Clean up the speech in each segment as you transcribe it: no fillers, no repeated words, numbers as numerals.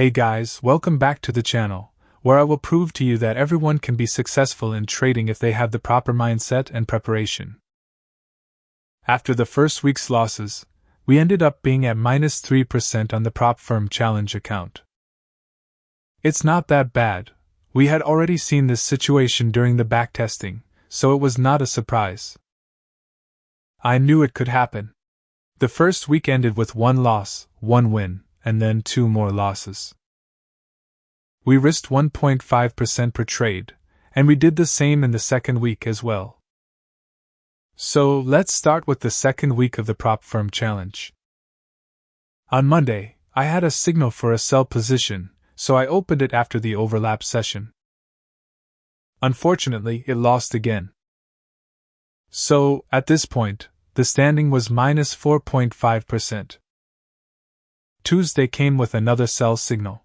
Hey guys, welcome back to the channel, where I will prove to you that everyone can be successful in trading if they have the proper mindset and preparation. After the first week's losses, we ended up being at minus 3% on the prop firm challenge account. It's not that bad. We had already seen this situation during the backtesting, so it was not a surprise. I knew it could happen. The first week ended with 1 loss, 1 win, and then 2 more losses. We risked 1.5% per trade, and we did the same in the second week as well. So let's start with the second week of the prop firm challenge. On Monday, I had a signal for a sell position, so I opened it after the overlap session. Unfortunately, it lost again. So, at this point, the standing was minus 4.5%. Tuesday came with another sell signal.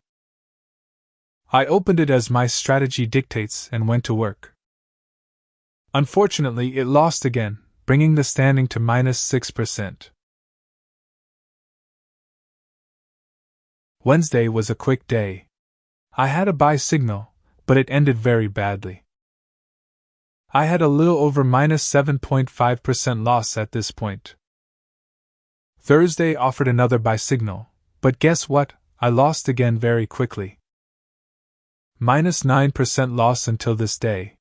I opened it as my strategy dictates and went to work. Unfortunately, it lost again, bringing the standing to minus 6%. Wednesday was a quick day. I had a buy signal, but it ended very badly. I had a little over minus 7.5% loss at this point. Thursday offered another buy signal, but guess what? I lost again very quickly. Minus 9% loss until this day.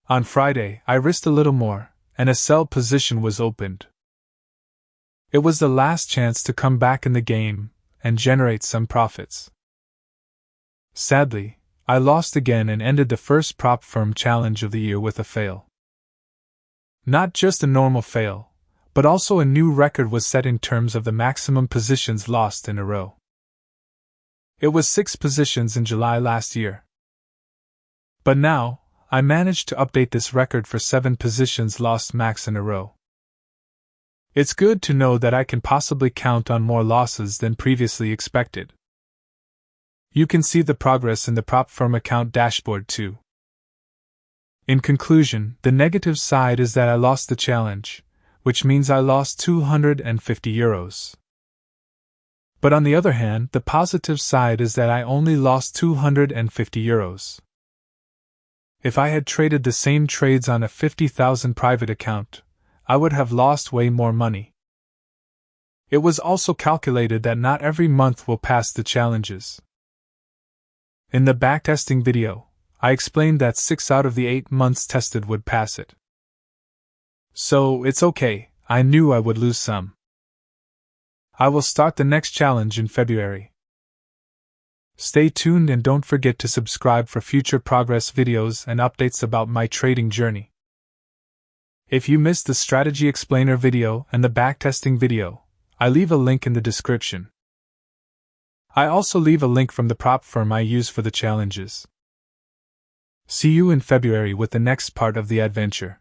On Friday, I risked a little more, and a sell position was opened. It was the last chance to come back in the game and generate some profits. Sadly, I lost again and ended the first prop firm challenge of the year with a fail. Not just a normal fail, but also a new record was set in terms of the maximum positions lost in a row. It was 6 positions in July last year. But now, I managed to update this record for 7 positions lost max in a row. It's good to know that I can possibly count on more losses than previously expected. You can see the progress in the prop firm account dashboard too. In conclusion, the negative side is that I lost the challenge, which means I lost €250. But on the other hand, the positive side is that I only lost €250. If I had traded the same trades on a 50,000 private account, I would have lost way more money. It was also calculated that not every month will pass the challenges. In the backtesting video, I explained that 6 out of the 8 months tested would pass it. So, it's okay, I knew I would lose some. I will start the next challenge in February. Stay tuned and don't forget to subscribe for future progress videos and updates about my trading journey. If you missed the strategy explainer video and the backtesting video, I leave a link in the description. I also leave a link from the prop firm I use for the challenges. See you in February with the next part of the adventure.